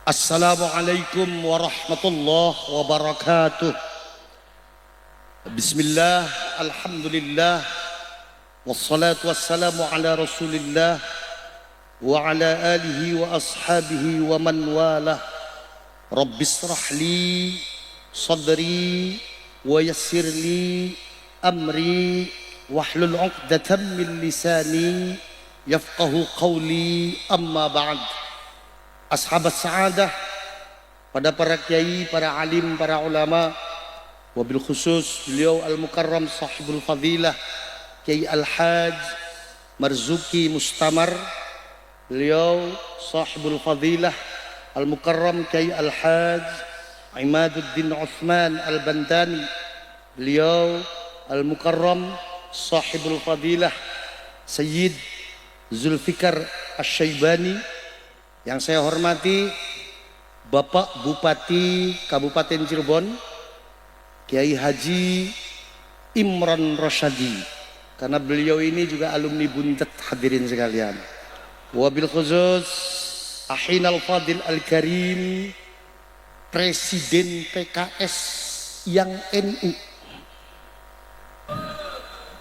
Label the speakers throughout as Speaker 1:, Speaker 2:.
Speaker 1: Assalamualaikum warahmatullahi wabarakatuh. Bismillah, alhamdulillah, wassalatu wassalamu ala rasulillah wa ala alihi wa ashabihi wa man walah. Rabbishrah li sadri wa yassir li amri wahlul 'uqdatam min lisani yafqahu qawli, amma ba'd. Ashabat sa'adah, pada para kiai, para alim, para ulama, wabil khusus beliau al-mukarram sahibul fadilah Kiai Al-Haj Marzuki Mustamar, beliau sahibul fadilah al-mukarram Kiai Al-Haj Imaduddin Uthman Al-Bantani, beliau al-mukarram sahibul fadilah Sayyid Zulfikar Asy-Syaibani. Yang saya hormati Bapak Bupati Kabupaten Cirebon Kiai Haji Imron Rosyadi, karena beliau ini juga alumni Buntet, hadirin sekalian. Wabil khusus Ahinal Fadil Al-Karim, Presiden PKS yang NU,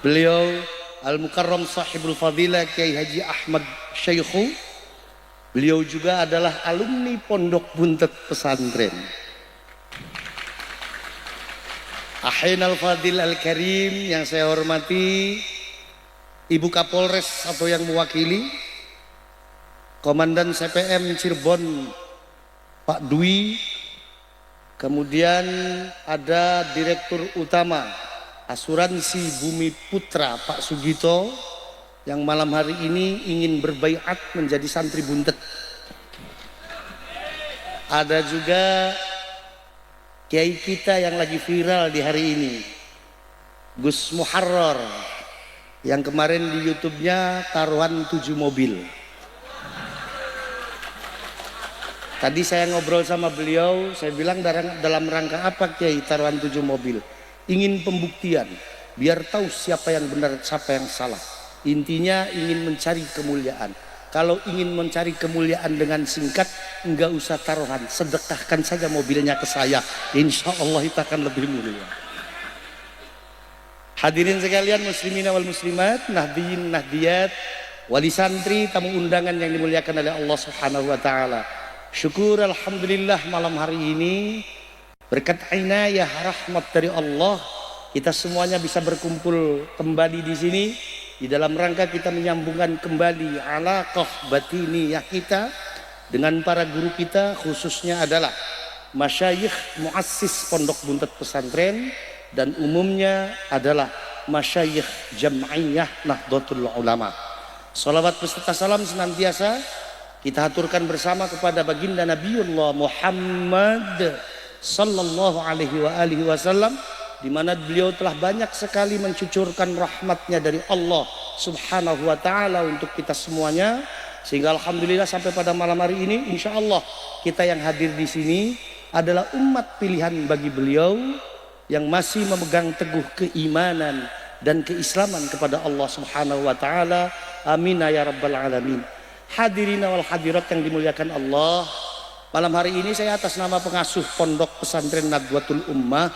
Speaker 1: beliau Al-Mukarram Sahibul Fadilah Kiai Haji Ahmad Syaikhu. Beliau juga adalah alumni Pondok Buntet Pesantren. Ahinal Fadil Al-Karim yang saya hormati Ibu Kapolres atau yang mewakili, Komandan CPM Cirebon Pak Dwi, kemudian ada Direktur Utama Asuransi Bumi Putra Pak Sugito, yang malam hari ini ingin berbaiat menjadi santri Buntet. Ada juga kiai kita yang lagi viral di hari ini, Gus Muharrar, yang kemarin di YouTube-nya taruhan 7 mobil. Tadi saya ngobrol sama beliau, saya bilang dalam rangka apa Kiai taruhan 7 mobil? Ingin pembuktian, biar tahu siapa yang benar, siapa yang salah. Intinya ingin mencari kemuliaan. Kalau ingin mencari kemuliaan dengan singkat, enggak usah taruhan, sedekahkan saja mobilnya ke saya, insya Allah itu akan lebih mulia. Hadirin sekalian, muslimina wal muslimat, nahdiyin nahdiyat, wali santri, tamu undangan yang dimuliakan oleh Allah Subhanahu wa taala. Syukur alhamdulillah, malam hari ini berkat inayah rahmat dari Allah, kita semuanya bisa berkumpul kembali di sini di dalam rangka kita menyambungkan kembali alaqah batiniyah kita dengan para guru kita, khususnya adalah masyayikh muassis Pondok Buntet Pesantren dan umumnya adalah masyayikh Jam'iyah Nahdlatul Ulama. Salawat beserta salam senantiasa kita haturkan bersama kepada baginda Nabiullah Muhammad sallallahu alaihi wasallam, di mana beliau telah banyak sekali mencucurkan rahmatnya dari Allah Subhanahu wa ta'ala untuk kita semuanya, sehingga alhamdulillah sampai pada malam hari ini insya Allah kita yang hadir di sini adalah umat pilihan bagi beliau yang masih memegang teguh keimanan dan keislaman kepada Allah Subhanahu wa ta'ala. Amin ya rabbal alamin. Hadirin wal hadirat yang dimuliakan Allah, malam hari ini saya atas nama pengasuh Pondok Pesantren Nadwatul Ummah,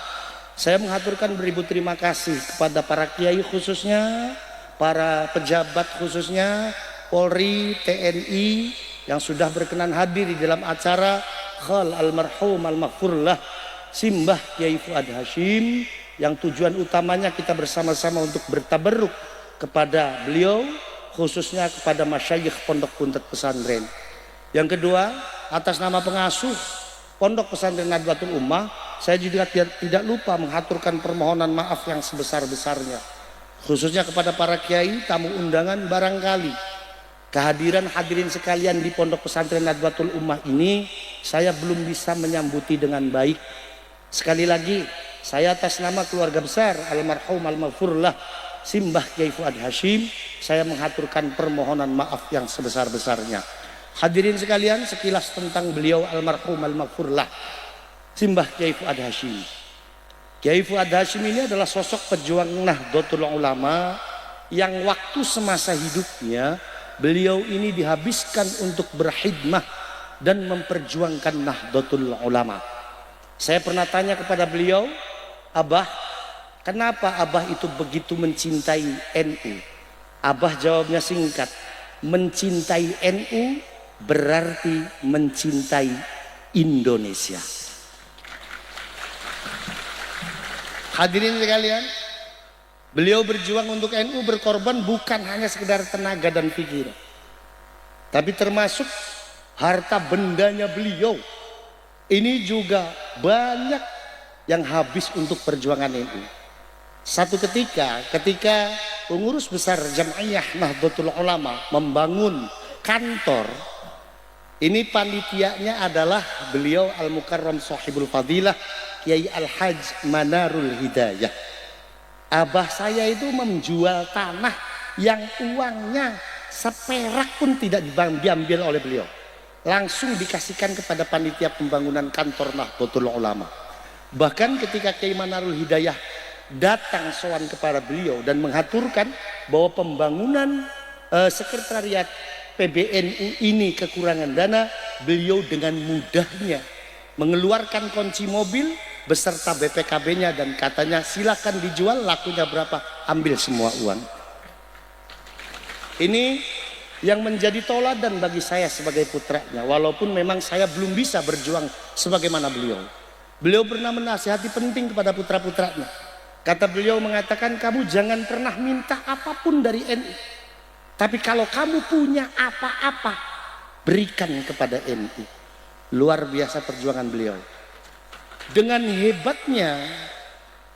Speaker 1: saya mengaturkan beribu terima kasih kepada para kiai khususnya, para pejabat khususnya, Polri, TNI yang sudah berkenan hadir di dalam acara Khal Almarhum Al-Maghfurlah Simbah Kiai Fuad Hasyim, yang tujuan utamanya kita bersama-sama untuk bertabarruk kepada beliau, khususnya kepada masyayikh Pondok Buntet Pesantren. Yang kedua, atas nama pengasuh Pondok Pesantren Nadwatul Ummah, saya juga tidak lupa mengaturkan permohonan maaf yang sebesar-besarnya, khususnya kepada para kiai, tamu undangan. Barangkali kehadiran hadirin sekalian di Pondok Pesantren Nadwatul Ummah ini saya belum bisa menyambuti dengan baik. Sekali lagi, saya atas nama keluarga besar almarhum al-maghfurlah Simbah Kiai Fuad Hasyim, saya mengaturkan permohonan maaf yang sebesar-besarnya. Hadirin sekalian, sekilas tentang beliau almarhum al-maghfurlah Simbah Kiai Fuad Hasyim. Kiai Fuad Hasyim ini adalah sosok pejuang Nahdlatul Ulama yang waktu semasa hidupnya beliau ini dihabiskan untuk berkhidmah dan memperjuangkan Nahdlatul Ulama. Saya pernah tanya kepada beliau, Abah, kenapa Abah itu begitu mencintai NU? Abah jawabnya singkat, mencintai NU berarti mencintai Indonesia. Hadirin sekalian, beliau berjuang untuk NU, berkorban bukan hanya sekedar tenaga dan pikiran, tapi termasuk harta bendanya beliau. Ini juga banyak yang habis untuk perjuangan NU. Satu ketika pengurus besar Jam'iyah Nahdlatul Ulama membangun kantor, ini panitianya adalah beliau Al-Mukarram Shahibul Fadilah Kiai Al-Hajj Manarul Hidayah. Abah saya itu menjual tanah yang uangnya seperak pun tidak diambil oleh beliau, langsung dikasihkan kepada panitia pembangunan kantor Nahdlatul Ulama. Bahkan ketika Kiai Manarul Hidayah datang sowan kepada beliau dan mengaturkan bahwa pembangunan sekretariat PBNU ini kekurangan dana, beliau dengan mudahnya mengeluarkan kunci mobil beserta BPKB-nya dan katanya silakan dijual, lakunya berapa, ambil semua uang. Ini yang menjadi toladan bagi saya sebagai putranya, walaupun memang saya belum bisa berjuang sebagaimana beliau. Beliau pernah menasihati penting kepada putra-putranya. Kata beliau mengatakan, kamu jangan pernah minta apapun dari NU, tapi kalau kamu punya apa-apa, berikan kepada NU. Luar biasa perjuangan beliau. Dengan hebatnya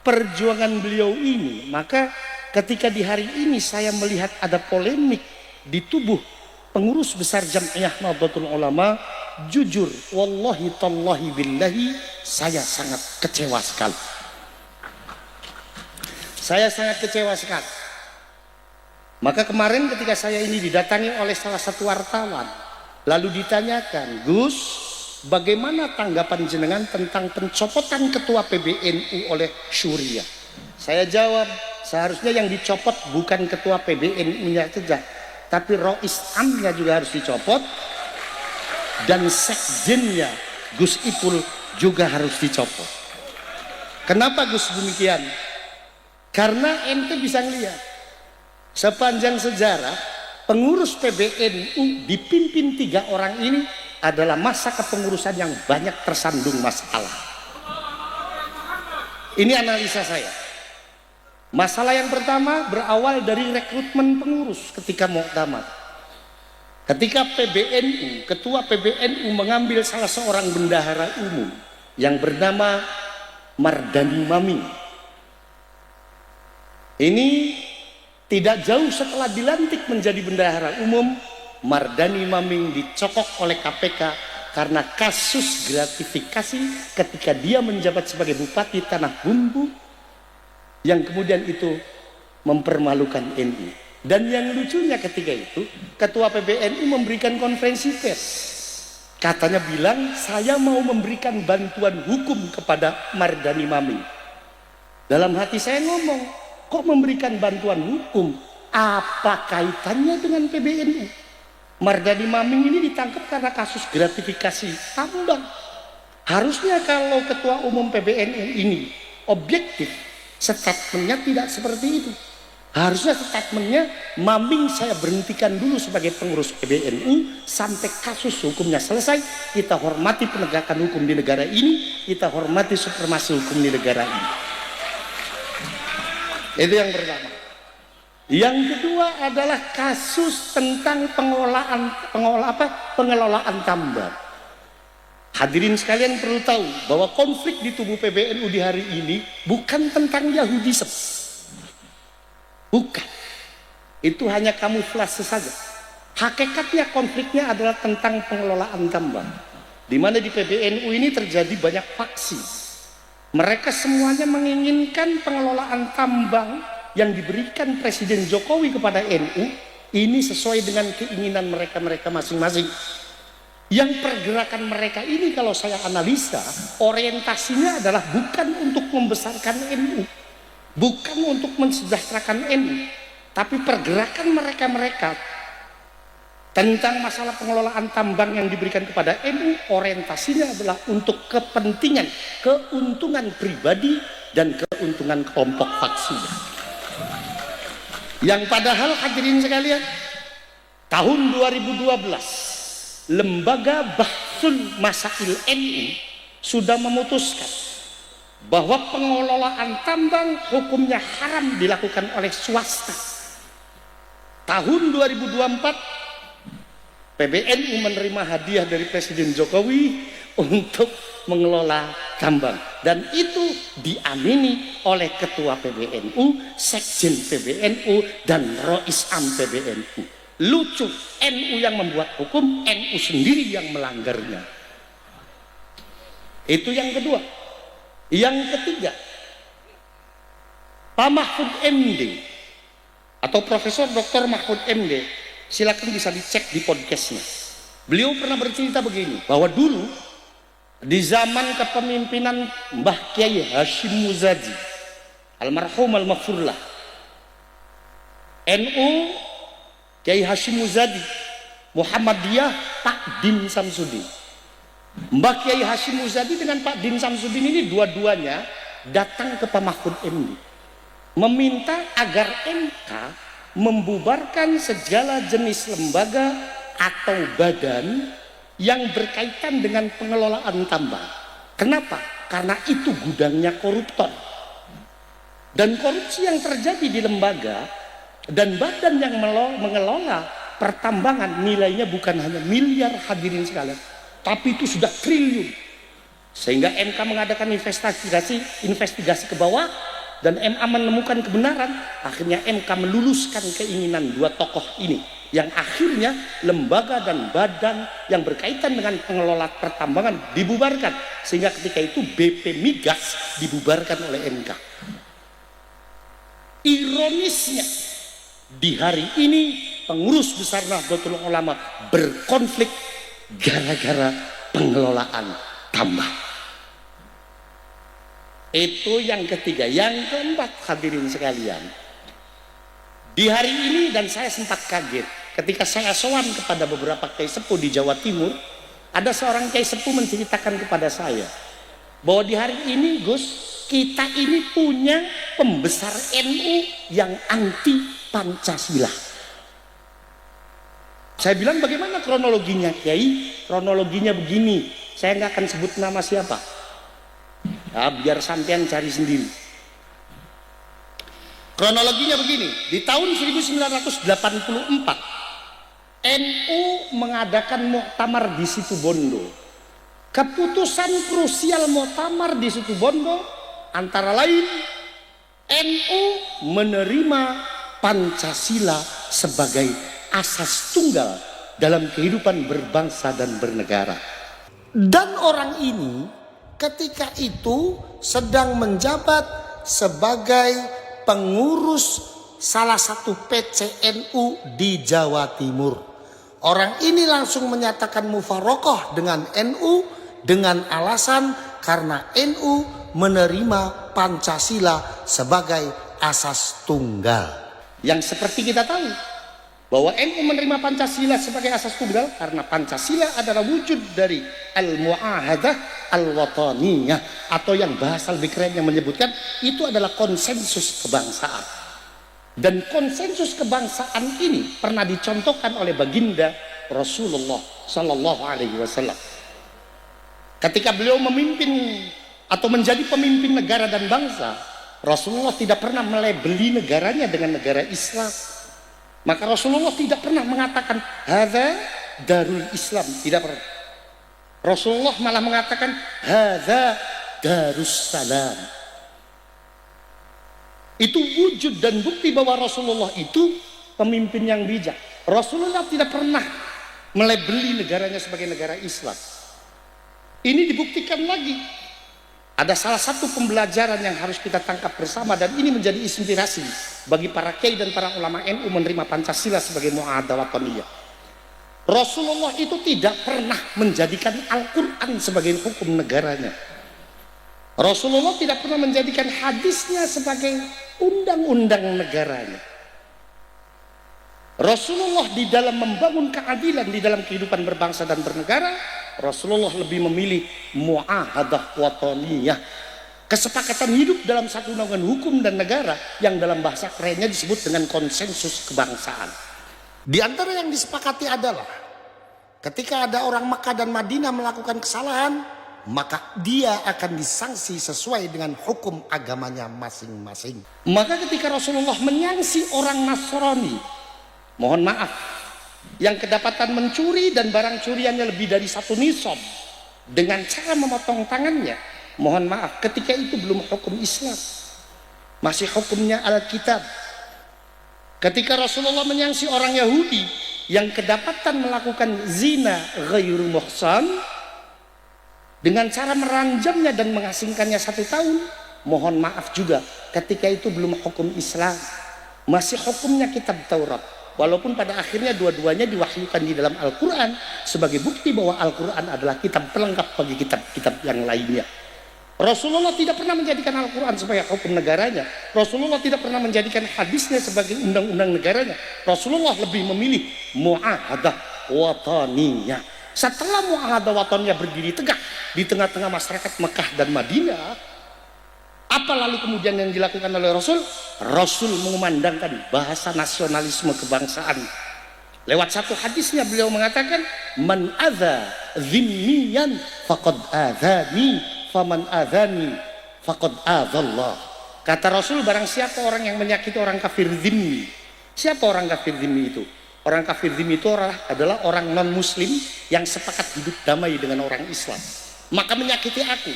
Speaker 1: perjuangan beliau ini, maka ketika di hari ini saya melihat ada polemik di tubuh pengurus besar Jam'iyah Nahdlatul Ulama, jujur wallahi tallahi billahi saya sangat kecewa sekali. Saya sangat kecewa sekali. Maka kemarin ketika saya ini didatangi oleh salah satu wartawan, lalu ditanyakan, Gus, bagaimana tanggapan jenengan tentang pencopotan ketua PBNU oleh Syuriah? Saya jawab, seharusnya yang dicopot bukan ketua PBNU-nya saja, tapi Rois Amnya juga harus dicopot, dan sekjennya Gus Ipul juga harus dicopot. Kenapa Gus demikian? Karena ente bisa ngelihat sepanjang sejarah pengurus PBNU dipimpin 3 orang ini adalah masa kepengurusan yang banyak tersandung masalah. Ini analisa saya. Masalah yang pertama berawal dari rekrutmen pengurus ketika Muktamar. Ketika PBNU, ketua PBNU mengambil salah seorang bendahara umum yang bernama Mardani Maming. Ini tidak jauh setelah dilantik menjadi bendahara umum, Mardani Maming dicokok oleh KPK karena kasus gratifikasi ketika dia menjabat sebagai Bupati Tanah Bumbu, yang kemudian itu mempermalukan NU. Dan yang lucunya ketika itu ketua PBNU memberikan konferensi pers, katanya bilang saya mau memberikan bantuan hukum kepada Mardani Maming. Dalam hati saya ngomong, kok memberikan bantuan hukum? Apa kaitannya dengan PBNU? Mardani Maming ini ditangkap karena kasus gratifikasi tambang. Harusnya kalau ketua umum PBNU ini objektif, statementnya tidak seperti itu. Harusnya statementnya, Maming saya berhentikan dulu sebagai pengurus PBNU sampai kasus hukumnya selesai. Kita hormati penegakan hukum di negara ini, kita hormati supremasi hukum di negara ini. Itu yang pertama. Yang kedua adalah kasus tentang pengelolaan tambang. Hadirin sekalian perlu tahu bahwa konflik di tubuh PBNU di hari ini bukan tentang Yahudisme. Bukan. Itu hanya kamuflase saja. Hakikatnya konfliknya adalah tentang pengelolaan tambang. Di mana di PBNU ini terjadi banyak faksi. Mereka semuanya menginginkan pengelolaan tambang yang diberikan Presiden Jokowi kepada NU ini sesuai dengan keinginan mereka masing-masing. Yang pergerakan mereka ini kalau saya analisa, orientasinya adalah bukan untuk membesarkan NU, bukan untuk mensejahterakan NU, tapi pergerakan mereka tentang masalah pengelolaan tambang yang diberikan kepada NU, orientasinya adalah untuk kepentingan, keuntungan pribadi dan keuntungan kelompok faksi. Yang padahal hadirin sekalian, tahun 2012 Lembaga Bahsul Masail NU sudah memutuskan bahwa pengelolaan tambang hukumnya haram dilakukan oleh swasta. Tahun 2024 PBNU menerima hadiah dari Presiden Jokowi untuk mengelola tambang, dan itu diamini oleh Ketua PBNU, Sekjen PBNU, dan Rois Am PBNU. Lucu, NU yang membuat hukum, NU sendiri yang melanggarnya. Itu yang kedua. Yang ketiga, Pak Mahfud MD atau Profesor Dr. Mahfud MD, silakan bisa dicek di podcastnya. Beliau pernah bercerita begini, bahwa dulu di zaman kepemimpinan Mbah Kiai Hashim Muzadi, almarhum al-maghfurlah, NU Kiai Hashim Muzadi, Muhammadiyah Pak Din Samsudin. Mbah Kiai Hashim Muzadi dengan Pak Din Samsudin ini dua-duanya datang ke Pak Mahfud MD meminta agar MK membubarkan segala jenis lembaga atau badan yang berkaitan dengan pengelolaan tambang. Kenapa? Karena itu gudangnya koruptor. Dan korupsi yang terjadi di lembaga dan badan yang mengelola pertambangan nilainya bukan hanya miliar hadirin sekalian, tapi itu sudah triliun. Sehingga MK mengadakan investigasi ke bawah, dan MA menemukan kebenaran. Akhirnya MK meluluskan keinginan dua tokoh ini, yang akhirnya lembaga dan badan yang berkaitan dengan pengelola pertambangan dibubarkan, sehingga ketika itu BP Migas dibubarkan oleh MK. Ironisnya, di hari ini pengurus besar Nahdlatul Ulama berkonflik gara-gara pengelolaan tambang. Itu yang ketiga. Yang keempat hadirin sekalian, di hari ini, dan saya sempat kaget ketika saya sowan kepada beberapa kiai sepuh di Jawa Timur, ada seorang kiai sepuh menceritakan kepada saya bahwa di hari ini, Gus, kita ini punya pembesar NU yang anti Pancasila. Saya bilang, bagaimana kronologinya, Kiai? Kronologinya begini, saya nggak akan sebut nama siapa. Ya, biar sampean cari sendiri. Kronologinya begini, di tahun 1984 NU mengadakan muktamar di Situbondo. Keputusan krusial muktamar di Situbondo antara lain NU menerima Pancasila sebagai asas tunggal dalam kehidupan berbangsa dan bernegara. Dan orang ini ketika itu sedang menjabat sebagai pengurus salah satu PCNU di Jawa Timur. Orang ini langsung menyatakan mufarokoh dengan NU dengan alasan karena NU menerima Pancasila sebagai asas tunggal. Yang seperti kita tahu bahwa NU menerima Pancasila sebagai asas tunggal karena Pancasila adalah wujud dari al-mu'ahadah al-wataniyah, atau yang bahasa lebih keren yang menyebutkan itu adalah konsensus kebangsaan. Dan konsensus kebangsaan ini pernah dicontohkan oleh baginda Rasulullah Sallallahu Alaihi Wasallam ketika beliau memimpin atau menjadi pemimpin negara dan bangsa. Rasulullah tidak pernah melabeli negaranya dengan negara Islam. Maka Rasulullah tidak pernah mengatakan hadza darul Islam, tidak pernah. Rasulullah malah mengatakan hadza darussalam. Itu wujud dan bukti bahwa Rasulullah itu pemimpin yang bijak. Rasulullah tidak pernah melabeli negaranya sebagai negara Islam. Ini dibuktikan lagi. Ada salah satu pembelajaran yang harus kita tangkap bersama, dan ini menjadi inspirasi bagi para kiai dan para ulama NU menerima Pancasila sebagai mu'ahadah wataniyah. Rasulullah itu tidak pernah menjadikan Al-Quran sebagai hukum negaranya. Rasulullah tidak pernah menjadikan hadisnya sebagai undang-undang negaranya. Rasulullah di dalam membangun keadilan di dalam kehidupan berbangsa dan bernegara, Rasulullah lebih memilih muahadah wataniyah, kesepakatan hidup dalam satu naungan hukum dan negara yang dalam bahasa kerennya disebut dengan konsensus kebangsaan. Di antara yang disepakati adalah ketika ada orang Makkah dan Madinah melakukan kesalahan, maka dia akan disangsi sesuai dengan hukum agamanya masing-masing. Maka ketika Rasulullah menyangsi orang Nasrani, mohon maaf, yang kedapatan mencuri dan barang curiannya lebih dari 1 nisab dengan cara memotong tangannya, mohon maaf, ketika itu belum hukum Islam, masih hukumnya Alkitab. Ketika Rasulullah menyangsi orang Yahudi yang kedapatan melakukan zina ghairu muhsan dengan cara meranjamnya dan mengasingkannya 1 tahun, mohon maaf juga, ketika itu belum hukum Islam, masih hukumnya kitab Taurat. Walaupun pada akhirnya dua-duanya diwahyukan di dalam Al-Quran sebagai bukti bahwa Al-Quran adalah kitab pelengkap bagi kitab-kitab yang lainnya. Rasulullah tidak pernah menjadikan Al-Quran sebagai hukum negaranya. Rasulullah tidak pernah menjadikan hadisnya sebagai undang-undang negaranya. Rasulullah lebih memilih mu'ahadah wataniyah. Setelah mu'ahadah wataniyah berdiri tegak di tengah-tengah masyarakat Mekah dan Madinah, apa lalu kemudian yang dilakukan oleh Rasul? Rasul mengumandangkan bahasa nasionalisme kebangsaan. Lewat satu hadisnya beliau mengatakan, man adza dhimmiyan faqad adzani, faman adzani faqad adzallah. Kata Rasul, barang siapa orang yang menyakiti orang kafir dhimmi. Siapa orang kafir dhimmi itu? Orang kafir dhimmi itu adalah orang non muslim yang sepakat hidup damai dengan orang Islam, maka menyakiti aku.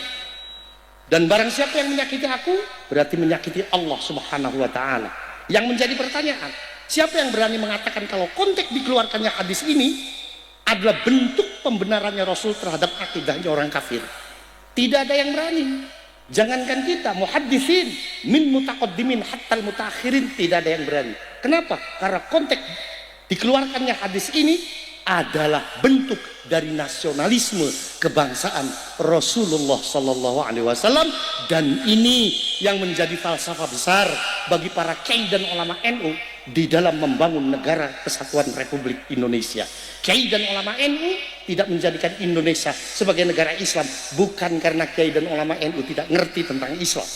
Speaker 1: Dan barang siapa yang menyakiti aku, berarti menyakiti Allah Subhanahu wa ta'ala. Yang menjadi pertanyaan, siapa yang berani mengatakan kalau konteks dikeluarkannya hadis ini adalah bentuk pembenarannya Rasul terhadap akidahnya orang kafir? Tidak ada yang berani. Jangankan kita, muhaddisin min mutaqaddimin hatta mutakhirin, tidak ada yang berani. Kenapa? Karena konteks dikeluarkannya hadis ini adalah bentuk dari nasionalisme kebangsaan Rasulullah Sallallahu Alaihi Wasallam, dan ini yang menjadi falsafah besar bagi para kiai dan ulama NU di dalam membangun negara kesatuan Republik Indonesia. Kiai dan ulama NU tidak menjadikan Indonesia sebagai negara Islam bukan karena kiai dan ulama NU tidak ngerti tentang Islam.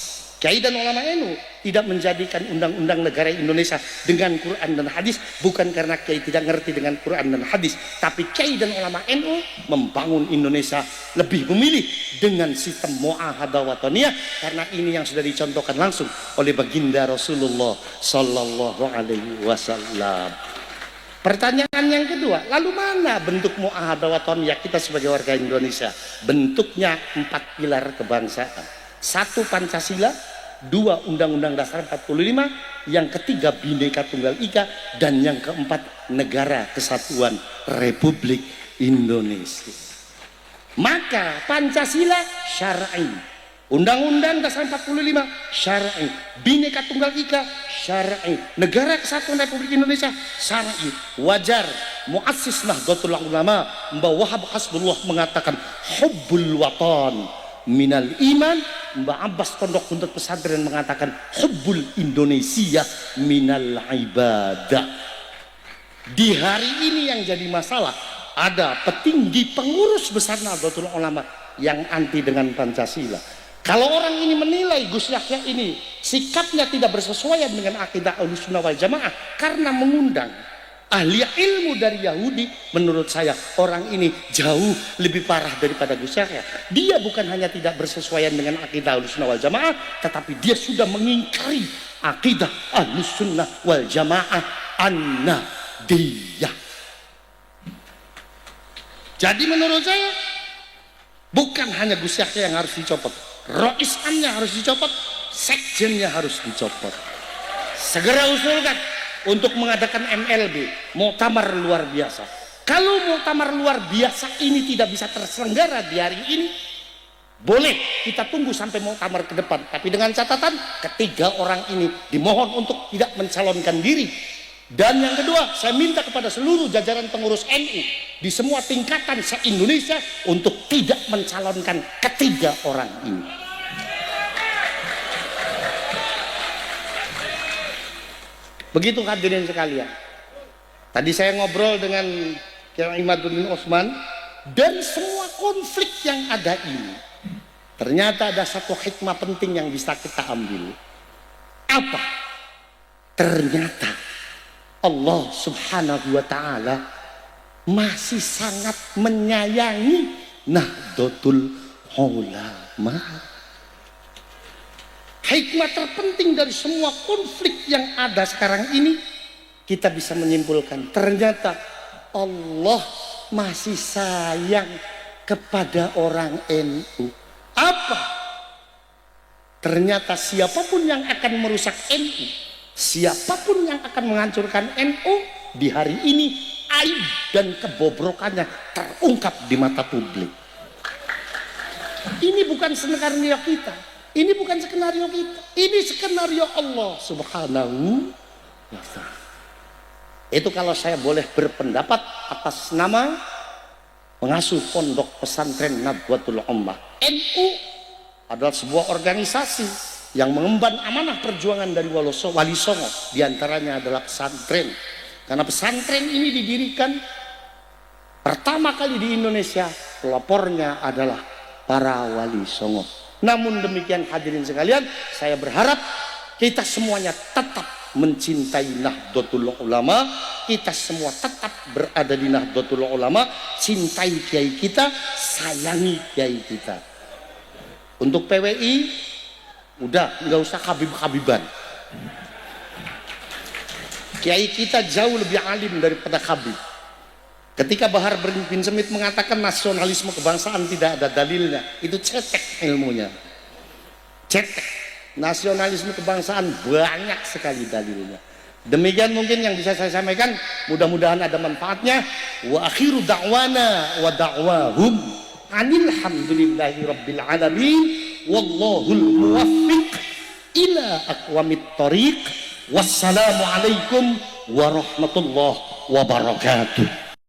Speaker 1: Kiai dan ulama NU tidak menjadikan undang-undang negara Indonesia dengan Quran dan hadis bukan karena kiai tidak ngerti dengan Quran dan hadis, tapi kiai dan ulama NU membangun Indonesia lebih memilih dengan sistem muahadah wataniyah, karena ini yang sudah dicontohkan langsung oleh baginda Rasulullah Sallallahu Alaihi Wasallam. Pertanyaan yang kedua, lalu mana bentuk muahadah wataniyah kita sebagai warga Indonesia? Bentuknya 4 pilar kebangsaan. 1, Pancasila. 2, Undang-Undang Dasar 45, yang ketiga Bhinneka Tunggal Ika, dan yang keempat Negara Kesatuan Republik Indonesia. Maka Pancasila syar'i, Undang-Undang Dasar 45 syar'i, Bhinneka Tunggal Ika syar'i, Negara Kesatuan Republik Indonesia syar'i. Wajar muassis Nahdlatul Ulama Mbah Wahab Hasbullah mengatakan hubbul watan minal iman. Mbak Abbas Pondok Buntut Pesantren mengatakan hubbul Indonesia minal ibadah. Di hari ini yang jadi masalah, ada petinggi pengurus besar Nahdlatul Ulama yang anti dengan Pancasila. Kalau orang ini menilai Gus Yahya ini sikapnya tidak bersesuaian dengan akidah Ahlussunnah wal Jamaah karena mengundang ahli ilmu dari Yahudi, menurut saya orang ini jauh lebih parah daripada Gus Yahya. Dia bukan hanya tidak bersesuaian dengan akidah Ahlussunnah wal Jamaah, tetapi dia sudah mengingkari akidah Ahlussunnah wal Jamaah an-Nahdiyah. Jadi menurut saya bukan hanya Gus Yahya yang harus dicopot, Rois Amnya harus dicopot, sekjennya harus dicopot. Segera usulkan untuk mengadakan MLB, muktamar luar biasa. Kalau muktamar luar biasa ini tidak bisa terselenggara di hari ini, boleh kita tunggu sampai muktamar ke depan, tapi dengan catatan ketiga orang ini dimohon untuk tidak mencalonkan diri. Dan yang kedua, saya minta kepada seluruh jajaran pengurus NU di semua tingkatan se-Indonesia untuk tidak mencalonkan ketiga orang ini. Begitu hadirin sekalian. Tadi saya ngobrol dengan Kiai Imaduddin Utsman, dari semua konflik yang ada ini, ternyata ada satu hikmah penting yang bisa kita ambil. Apa? Ternyata Allah Subhanahu wa Ta'ala masih sangat menyayangi Nahdlatul Ulama. Hikmah terpenting dari semua konflik yang ada sekarang ini, kita bisa menyimpulkan ternyata Allah masih sayang kepada orang NU. Apa? Ternyata siapapun yang akan merusak NU, siapapun yang akan menghancurkan NU, di hari ini aib dan kebobrokannya terungkap di mata publik. Ini bukan skenario kita, ini bukan skenario kita, ini skenario Allah Subhanahu wa Ta'ala. Itu kalau saya boleh berpendapat atas nama pengasuh pondok pesantren Nahdlatul Ummah. NU adalah sebuah organisasi yang mengemban amanah perjuangan dari Wali Songo, diantaranya adalah pesantren. Karena pesantren ini didirikan pertama kali di Indonesia, pelopornya adalah para Wali Songo. Namun demikian hadirin sekalian, saya berharap kita semuanya tetap mencintai Nahdlatul Ulama, kita semua tetap berada di Nahdlatul Ulama, cintai kiai kita, sayangi kiai kita. Untuk PWI udah nggak usah habib-habiban, kiai kita jauh lebih alim daripada habib. Ketika Bahar bin Smith mengatakan nasionalisme kebangsaan tidak ada dalilnya, itu cetek ilmunya, cetek. Nasionalisme kebangsaan banyak sekali dalilnya. Demikian mungkin yang bisa saya sampaikan, mudah-mudahan ada manfaatnya. Wa akhiru da'wana wa da'wahum anil hamdulillahi rabbil alamin wallahul muwaffiq ila aqwamit thoriq. Wassalamu alaikum warahmatullahi wabarakatuh.